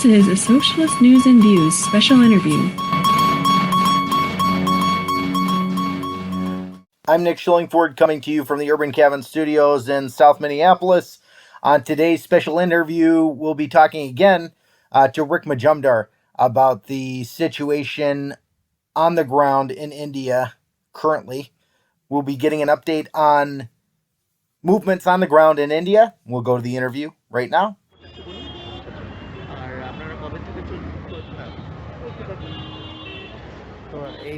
This is a Socialist News and Views special interview. I'm Nick Schillingford coming to you from the Urban Cabin Studios in South Minneapolis. On today's special interview, we'll be talking again to Rick Majumdar about the situation on the ground in India currently. We'll be getting an update on movements on the ground in India. We'll go to the interview right now.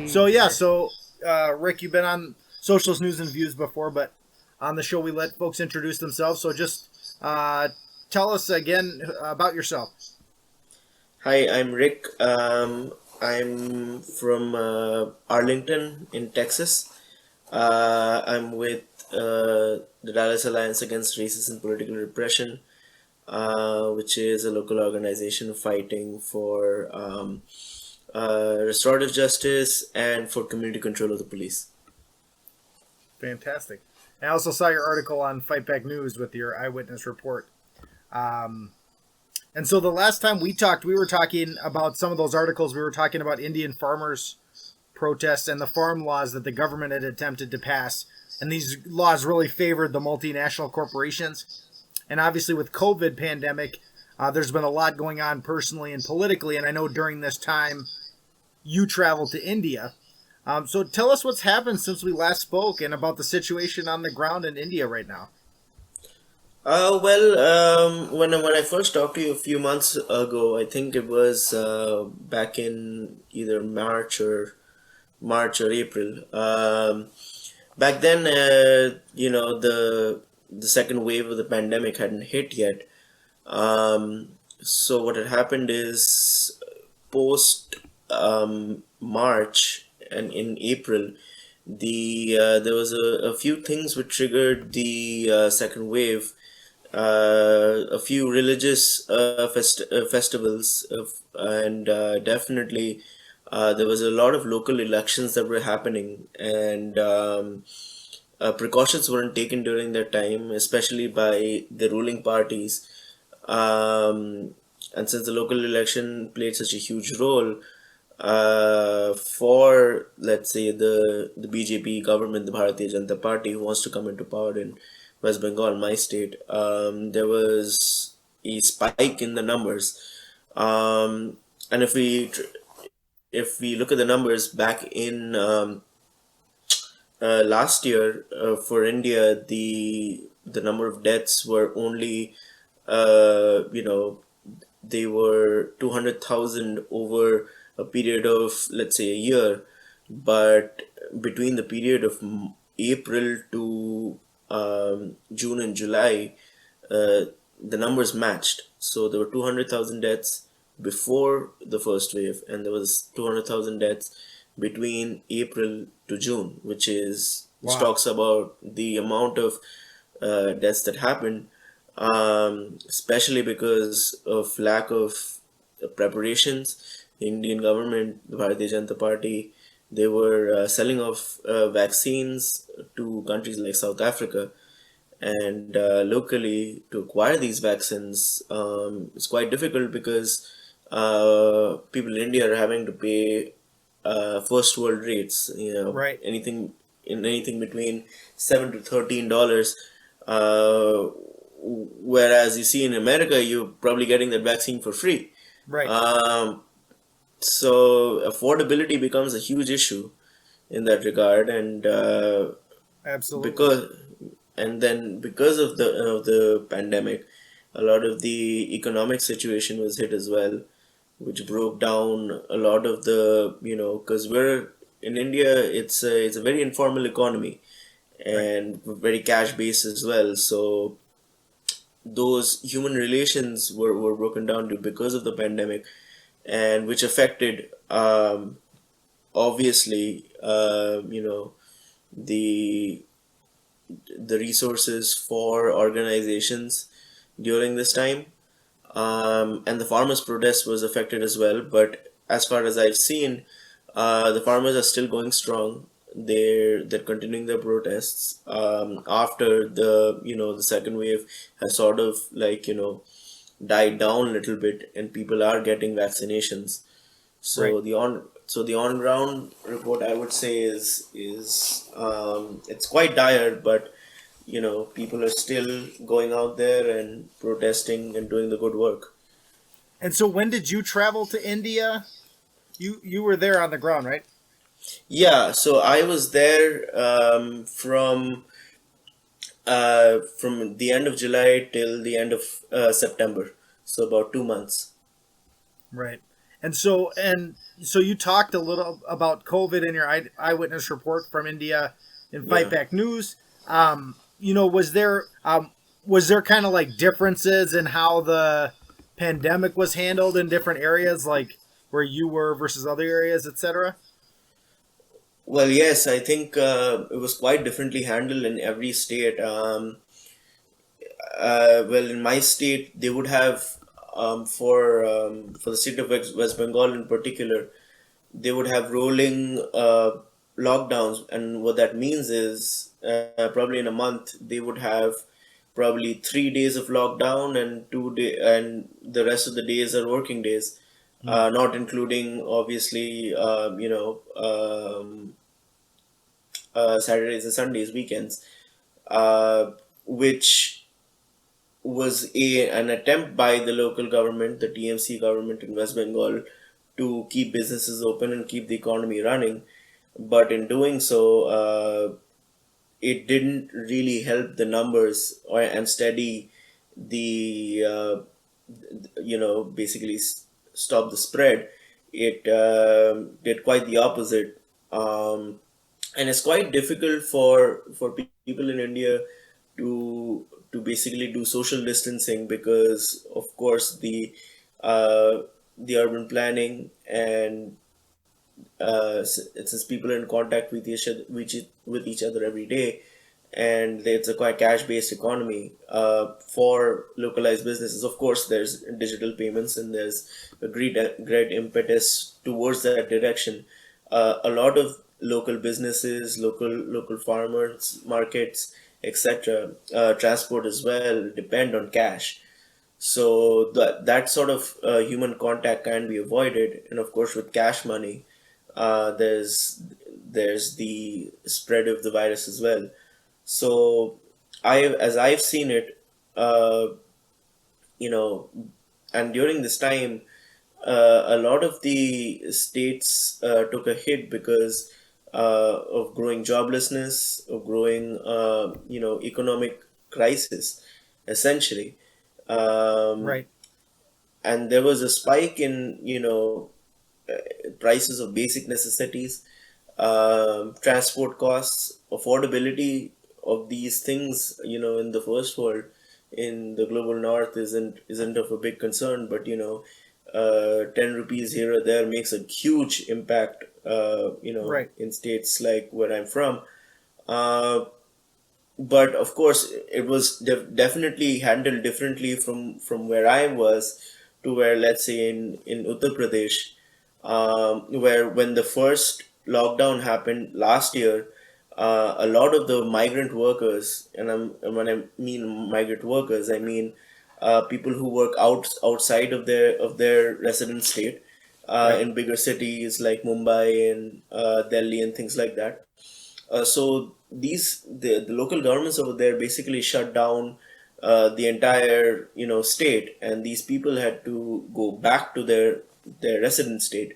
So Rick, you've been on Socialist News and Views before, but on the show we let folks introduce themselves. So just tell us again about yourself. Hi, I'm Rick. I'm from Arlington in Texas. I'm with the Dallas Alliance Against Racist and Political Repression, which is a local organization fighting for restorative justice and for community control of the police. Fantastic. I also saw your article on Fight Back News with your eyewitness report. And so the last time we talked, we were talking about some of those articles. We were talking about Indian farmers' protests and the farm laws that the government had attempted to pass. And these laws really favored the multinational corporations. And obviously with COVID pandemic, there's been a lot going on personally and politically. And I know during this time, you traveled to India. So tell us what's happened since we last spoke and about the situation on the ground in India right now. When I first talked to you a few months ago, I think it was back in either March or April. Back then, the second wave of the pandemic hadn't hit yet. So what had happened is post March and in April, there was a few things which triggered the second wave. A few religious festivals, and definitely there was a lot of local elections that were happening, and precautions weren't taken during that time, especially by the ruling parties. And since the local election played such a huge role for, let's say, the BJP government, the Bharatiya Janata Party, who wants to come into power in West Bengal, my state, there was a spike in the numbers. And if we look at the numbers back in last year for India, the number of deaths were only they were 200,000 over a period of, let's say, a year. But between the period of April to June and July, the numbers matched. So there were 200,000 deaths before the first wave, and there was 200,000 deaths between April to June, which talks about the amount of deaths that happened, especially because of lack of preparations. The Indian government, the Bharatiya Janata Party, they were selling off vaccines to countries like South Africa, and locally to acquire these vaccines is quite difficult because people in India are having to pay first world rates. Right. Anything between $7 to $13. Whereas you see in America, you're probably getting that vaccine for free. Right. So affordability becomes a huge issue in that regard, and Absolutely. because of the pandemic, a lot of the economic situation was hit as well, which broke down a lot of the, because we're in India, it's a very informal economy and very cash based as well. So those human relations were broken down because of the pandemic, and which affected obviously the resources for organizations during this time, and the farmers' protest was affected as well. But as far as I've seen, the farmers are still going strong. They're continuing their protests after the second wave has sort of died down a little bit, and people are getting vaccinations. Right. The on ground report, I would say, is it's quite dire, but people are still going out there and protesting and doing the good work. And so when did you travel to India? You were there on the ground, right? Yeah, so I was there from the end of July till the end of September, so about 2 months. Right. And so you talked a little about COVID in your eyewitness report from India in Fight Yeah. Back News. Was there kind of like differences in how the pandemic was handled in different areas, like where you were versus other areas, etc.? Well, yes, I think it was quite differently handled in every state. Well, in my state, they would have for the state of West Bengal in particular, they would have rolling lockdowns, and what that means is probably in a month they would have probably 3 days of lockdown and 2 day, and the rest of the days are working days, not including obviously Saturdays and Sundays, weekends, uh, which was an attempt by the local government, the TMC government in West Bengal, to keep businesses open and keep the economy running. But in doing so, it didn't really help the numbers and steady the basically stop the spread. It did quite the opposite. And it's quite difficult for people in India to basically do social distancing, because of course the urban planning and since people are in contact with each other every day, and it's a quite cash based economy, for localized businesses. Of course, there's digital payments, and there's a great impetus towards that direction. A lot of local businesses, local farmers markets, etc., transport as well, depend on cash. So that sort of human contact can be avoided, and of course, with cash money, there's the spread of the virus as well. So as I've seen it, uh, you know, and during this time, a lot of the states took a hit because of growing joblessness, of growing, economic crisis, essentially. Um, Right. and there was a spike in, prices of basic necessities, transport costs, affordability of these things, in the first world, in the global north isn't of a big concern, but 10 rupees here or there makes a huge impact, Right. in states like where I'm from. Uh, but of course, it was definitely handled differently from where I was to where, let's say, in Uttar Pradesh, where when the first lockdown happened last year, a lot of the migrant workers, and when I mean migrant workers, I mean people who work outside of their resident state, Right. in bigger cities like Mumbai and Delhi and things like that. So the local governments over there basically shut down the entire state, and these people had to go back to their resident state.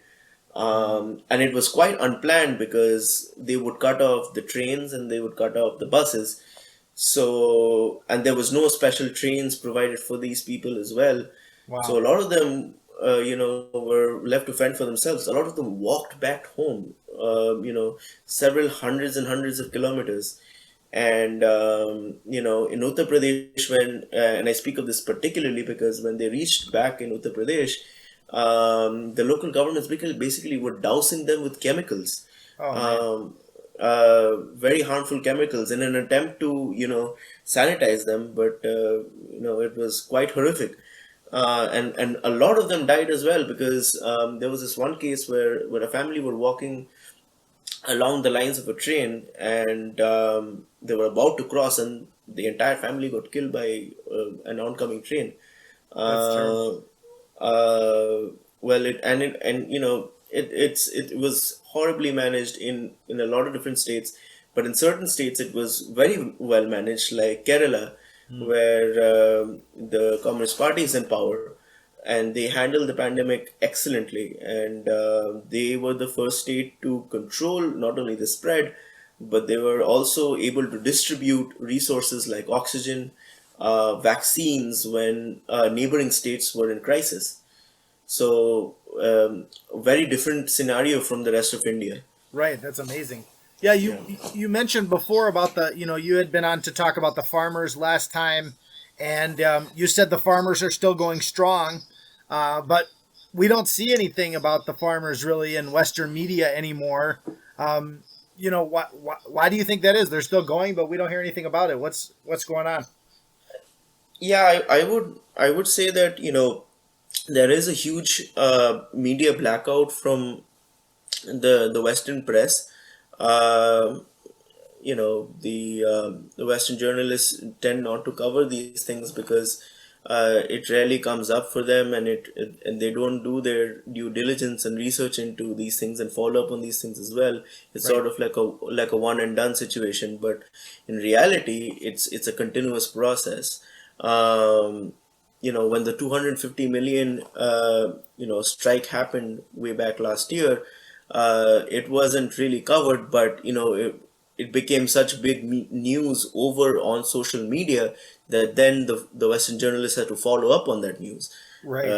And it was quite unplanned because they would cut off the trains and they would cut off the buses. So, and there was no special trains provided for these people as well. So Wow. a lot of them, were left to fend for themselves. A lot of them walked back home, several hundreds and hundreds of kilometers. And, in Uttar Pradesh, and I speak of this particularly because when they reached back in Uttar Pradesh, the local governments basically were dousing them with chemicals, Oh man. um, very harmful chemicals, in an attempt to, sanitize them. But, it was quite horrific. And a lot of them died as well because there was this one case where a family were walking along the lines of a train, and they were about to cross, and the entire family got killed by an oncoming train. That's Uh, terrible. well, it was horribly managed in a lot of different states, but in certain states it was very well managed, like Kerala, Mm. where the Communist Party is in power, and they handled the pandemic excellently, and they were the first state to control not only the spread, but they were also able to distribute resources like oxygen, vaccines when neighboring states were in crisis. So, a very different scenario from the rest of India. Right, that's amazing. Yeah, Yeah. you mentioned before about you had been on to talk about the farmers last time, and you said the farmers are still going strong, but we don't see anything about the farmers really in Western media anymore. Why do you think that is? They're still going, but we don't hear anything about it. What's going on? Yeah, I would say that there is a huge media blackout from the Western press. Um the Western journalists tend not to cover these things because it rarely comes up for them, and and they don't do their due diligence and research into these things and follow up on these things as well. It's Right. sort of like a one and done situation, but in reality, it's a continuous process. Um, when the 250 million strike happened way back last year, it wasn't really covered, but it became such big news over on social media that then the Western journalists had to follow up on that news. Right.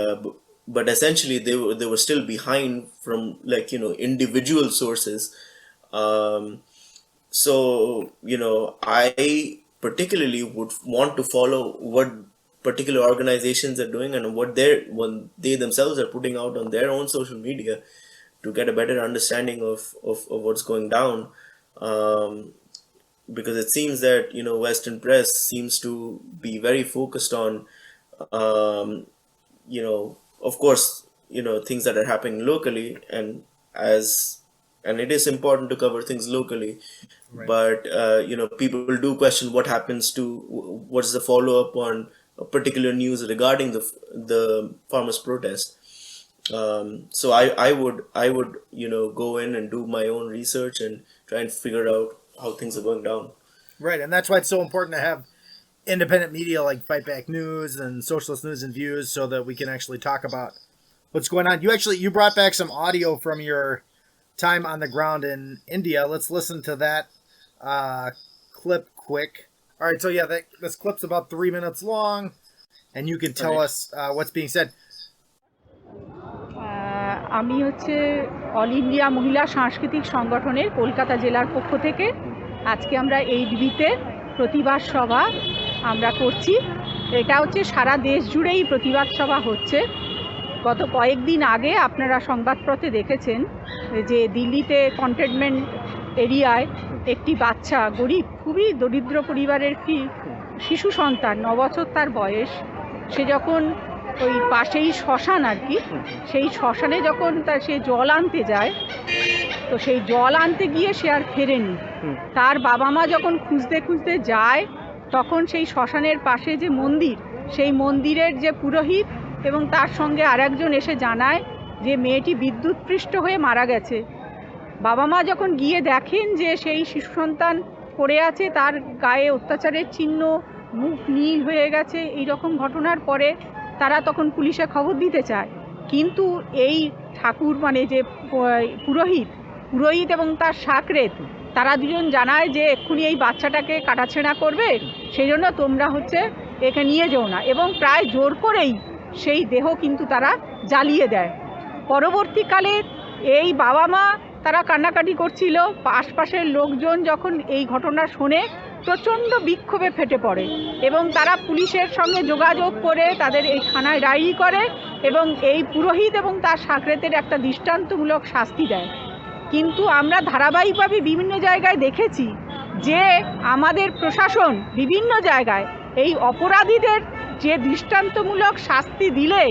But essentially they were still behind from individual sources. Um, so I particularly would want to follow what particular organizations are doing and when they themselves are putting out on their own social media to get a better understanding of what's going down. Um, because it seems that Western press seems to be very focused on um, of course things that are happening locally, and it is important to cover things locally, Right. but people do question what happens to what's the follow up on a particular news regarding the farmers protest. So I would go in and do my own research and try and figure out how things are going down. Right, and that's why it's so important to have independent media like Fight Back News and Socialist News and Views, so that we can actually talk about what's going on. You brought back some audio from your time on the ground in India. Let's listen to that clip quick. All right, so yeah, this clip's about 3 minutes long, and you can tell Right. us what's being said. আমি হচ্ছে all India মহিলা সাংস্কৃতিক সংগঠনের কলকাতা জেলার পক্ষ থেকে আজকে আমরা এই ডিবিতে প্রতিবাদ সভা আমরা করছি। এটা হচ্ছে সারা দেশ জুড়েই প্রতিবাদ সভা হচ্ছে। গত কয়েকদিন আগে আপনারা সংবাদপত্রে দেখেছেন যে দিল্লিতে কন্টেনমেন্ট এরিয়ায় একটি বাচ্চা, গরিব খুবই দরিদ্র পরিবারের একটি শিশু সন্তান, 9 বছর তার বয়স, সে যখন ওই পাশেই শ্মশান আর কি, সেই শ্মশানে যখন সে জল আনতে যায়, তো সেই জল আনতে গিয়ে সে আর ফেরেনি। তার বাবা মা যখন খুঁজতে খুঁজতে যায়, তখন সেই শ্মশানের পাশে যে মন্দির, সেই মন্দিরের যে পুরোহিত এবং তার সঙ্গে আরেকজন এসে জানায় যে মেয়েটি বিদ্যুৎপৃষ্ট হয়ে মারা গেছে। বাবা মা যখন গিয়ে দেখেন যে সেই শিশু সন্তান পড়ে আছে, তার গায়ে অত্যাচারের চিহ্ন, মুখ নীল হয়ে গেছে, এই রকম ঘটনার পরে তারা তখন পুলিশে খবর দিতে চায়। কিন্তু এই ঠাকুর মানে যে পুরোহিত এবং তার সাকরেত, তারা দুজন জানায় যে এক্ষুনি এই বাচ্চাটাকে কাটাছেঁড়া করবে, সেই জন্য তোমরা হচ্ছে একে নিয়ে যেও না, এবং প্রায় জোর করেই সেই দেহ কিন্তু তারা জ্বালিয়ে দেয়। পরবর্তীকালে এই বাবা মা তারা কান্নাকাটি করছিল, আশপাশের লোকজন যখন এই ঘটনা শোনে প্রচণ্ড বিক্ষোভে ফেটে পড়ে এবং তারা পুলিশের সঙ্গে যোগাযোগ করে তাদের এই থানায় ডায়েরি করে এবং এই পুরোহিত এবং তার সাকরেতের একটা দৃষ্টান্তমূলক শাস্তি দেয়। কিন্তু আমরা ধারাবাহিকভাবে বিভিন্ন জায়গায় দেখেছি যে আমাদের প্রশাসন বিভিন্ন জায়গায় এই অপরাধীদের যে দৃষ্টান্তমূলক শাস্তি দিলে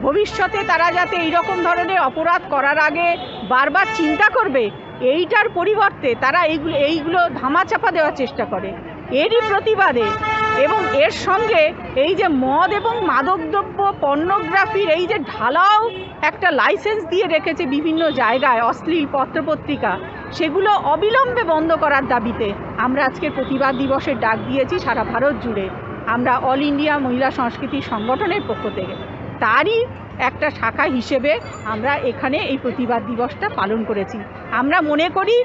ভবিষ্যতে তারা যাতে এইরকম ধরনের অপরাধ করার আগে বারবার চিন্তা করবে, এইটার পরিবর্তে তারা এইগুলো ধামাচাপা দেওয়ার চেষ্টা করে। এরই প্রতিবাদে এবং এর সঙ্গে এই যে মদ এবং মাদকদ্রব্য পর্নোগ্রাফির এই যে ঢালাও একটা লাইসেন্স দিয়ে রেখেছে বিভিন্ন জায়গায় অশ্লীল পত্রপত্রিকা, সেগুলো অবিলম্বে বন্ধ করার দাবিতে আমরা আজকের প্রতিবাদ দিবসের ডাক দিয়েছি সারা ভারত জুড়ে। আমরা অল ইন্ডিয়া মহিলা সংস্কৃতি সংগঠনের পক্ষ থেকে তারই একটা শাখা হিসেবে আমরা এখানে এই প্রতিবাদ দিবসটা পালন করেছি। আমরা মনে করি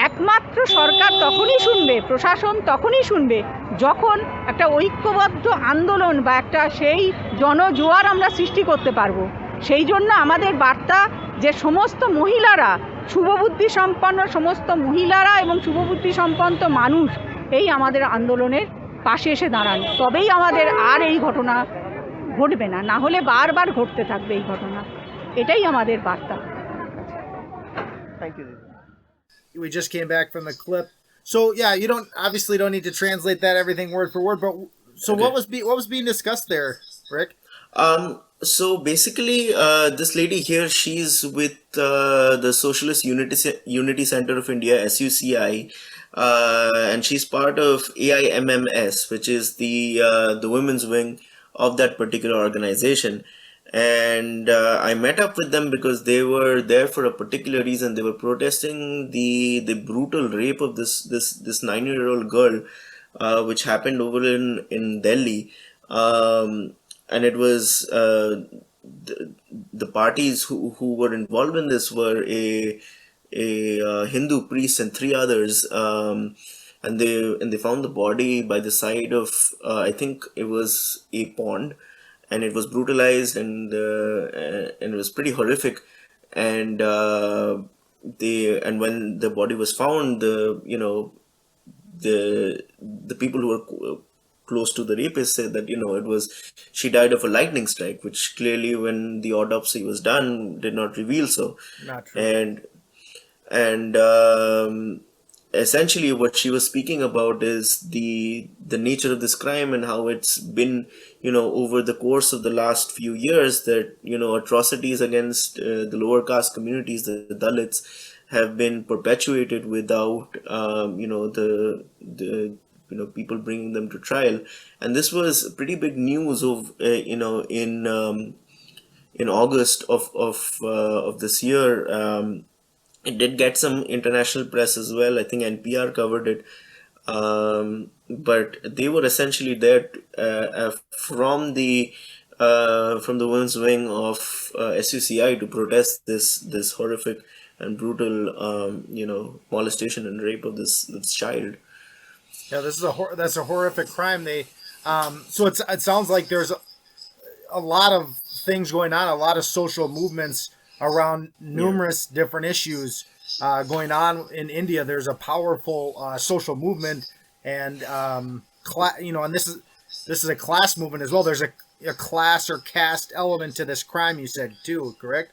একমাত্র সরকার তখনই শুনবে, প্রশাসন তখনই শুনবে, যখন একটা ঐক্যবদ্ধ আন্দোলন বা একটা সেই জনজোয়ার আমরা সৃষ্টি করতে পারবো। সেই জন্য আমাদের বার্তা যে সমস্ত মহিলারা, শুভবুদ্ধি সম্পন্ন সমস্ত মহিলারা এবং শুভবুদ্ধি সম্পন্ন মানুষ এই আমাদের আন্দোলনের পাশে এসে দাঁড়ান, তবেই আমাদের আর এই ঘটনা ঘটবে না, না হলে বারবার ঘটতে থাকবে এই ঘটনা। এটাই আমাদের বার্তা। Thank you. We just came back from the clip. So yeah, you don't need to translate that everything word for word, but so Okay. what was being discussed there, Rick? So basically, this lady here, she's with the Socialist Unity Center of India, SUCI, and she's part of AIMMS, which is the women's wing of that particular organization. And I met up with them because they were there for a particular reason. They were protesting the brutal rape of this 9-year-old girl, which happened over in Delhi. And it was the parties who were involved in this were a Hindu priest and 3 others, and they found the body by the side of I think it was a pond, and it was brutalized, and it was pretty horrific. And when the body was found, the people who were close to the rapist said that she died of a lightning strike, which clearly, when the autopsy was done, did not reveal so. Not true. And essentially what she was speaking about is the nature of this crime and how it's been over the course of the last few years that atrocities against the lower caste communities, the Dalits, have been perpetuated without the people bringing them to trial. And this was pretty big news of in August of this year. It did get some international press as well. I think NPR covered it. But they were essentially there from the women's wing of SUCI to protest this horrific and brutal molestation and rape of this child. Yeah, that's a horrific crime. So it sounds like there's a lot of things going on, a lot of social movements around numerous different issues going on in India. There's a powerful social movement, and and this is a class movement as well. There's a class or caste element to this crime, you said too, correct?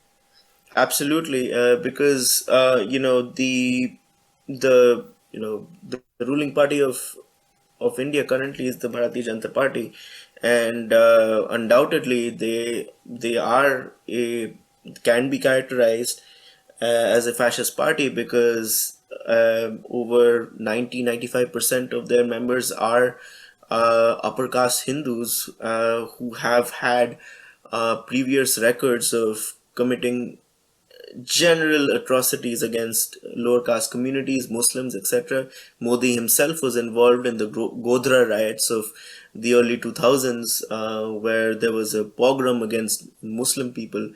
Absolutely, because the ruling party of India currently is the Bharatiya Janata Party, and undoubtedly they can be characterized as a fascist party, because over 90-95% of their members are upper caste Hindus who have had previous records of committing general atrocities against lower caste communities, Muslims, etc. Modi himself was involved in the Godhra riots of the early 2000s, where there was a pogrom against Muslim people.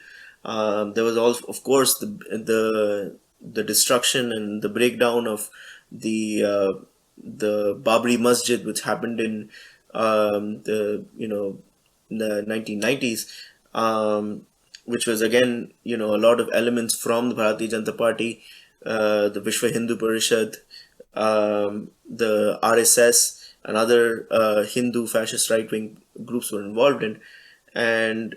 There was also, of course, the destruction and the breakdown of the Babri Masjid, which happened in the 1990s, which was again a lot of elements from the Bharatiya Janata Party, the Vishwa Hindu Parishad, the RSS, and other Hindu fascist right-wing groups were involved in, and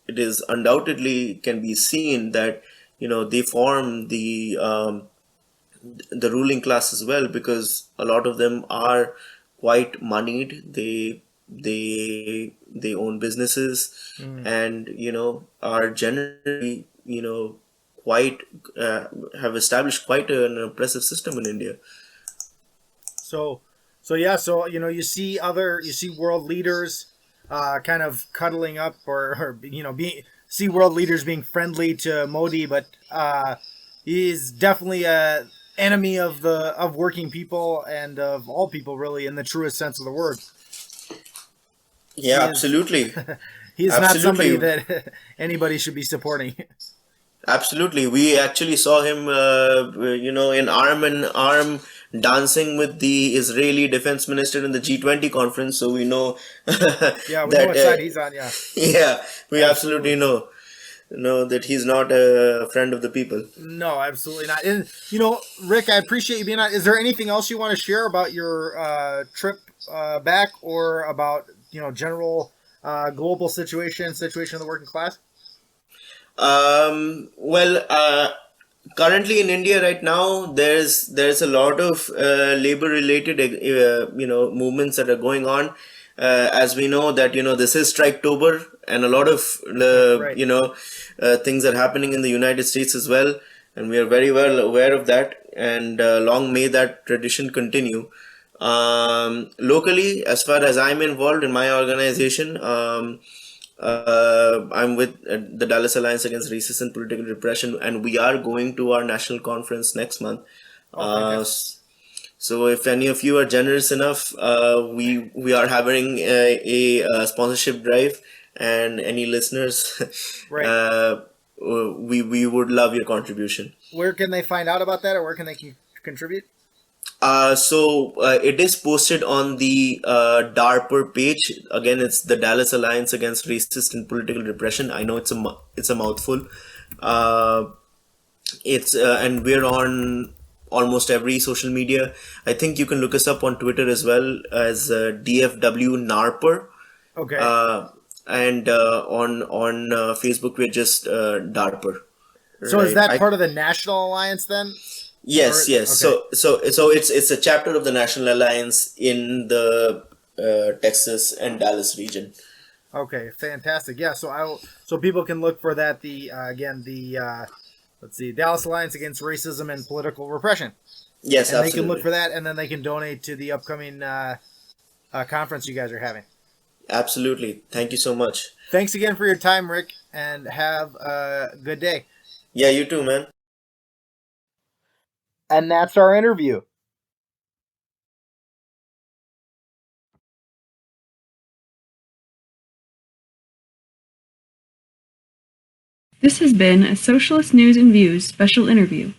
it is undoubtedly can be seen that they form the ruling class as well, because a lot of them are quite moneyed. They own businesses, and are generally quite have established quite an oppressive system in India. So So yeah, so you see world leaders kind of cuddling up, or see world leaders being friendly to Modi, but he's definitely a enemy of working people and of all people, really, in the truest sense of the word. Yeah, He is- absolutely. He is not somebody Absolutely. that anybody should be supporting. Absolutely. We actually saw him, in arm in arm dancing with the Israeli defense minister in the G20 conference. So we know Yeah, we know that, what side he's on. Yeah, yeah, we absolutely. absolutely know that he's not a friend of the people. No, absolutely not. And Rick, I appreciate you being on. Is there anything else you want to share about your trip back, or about general global situation of the working class? Well, currently in India right now, there's a lot of labor related movements that are going on. As we know that this is Striketober, and a lot of Right. things are happening in the United States as well, and we are very well aware of that. And long may that tradition continue. Locally, as far as I'm involved in my organization, I'm with the Dallas Alliance Against Racism and Political Repression, and we are going to our national conference next month. Oh, So if any of you are generous enough, we are having sponsorship drive, and any listeners, Right. we would love your contribution. Where can they find out about that, or where can they contribute? It is posted on the DARPER page. Again, it's the Dallas Alliance Against Racist and Political Repression. I know it's a mouthful. It's and we're on almost every social media. I think you can look us up on Twitter as well as DFW NARPER. Okay. And on Facebook we're just DARPER. So is that I- part of the National Alliance then? Yes, Or- yes. okay. So it's a chapter of the National Alliance in the Texas and Dallas region. Okay, fantastic. Yeah, so people can look for that. Let's see, Dallas Alliance Against Racism and Political Repression. Yes, And absolutely. they can look for that, and then they can donate to the upcoming conference you guys are having. Absolutely. Thank you so much. Thanks again for your time, Rick, and have a good day. Yeah, you too, man. And that's our interview. This has been a Socialist News and Views special interview.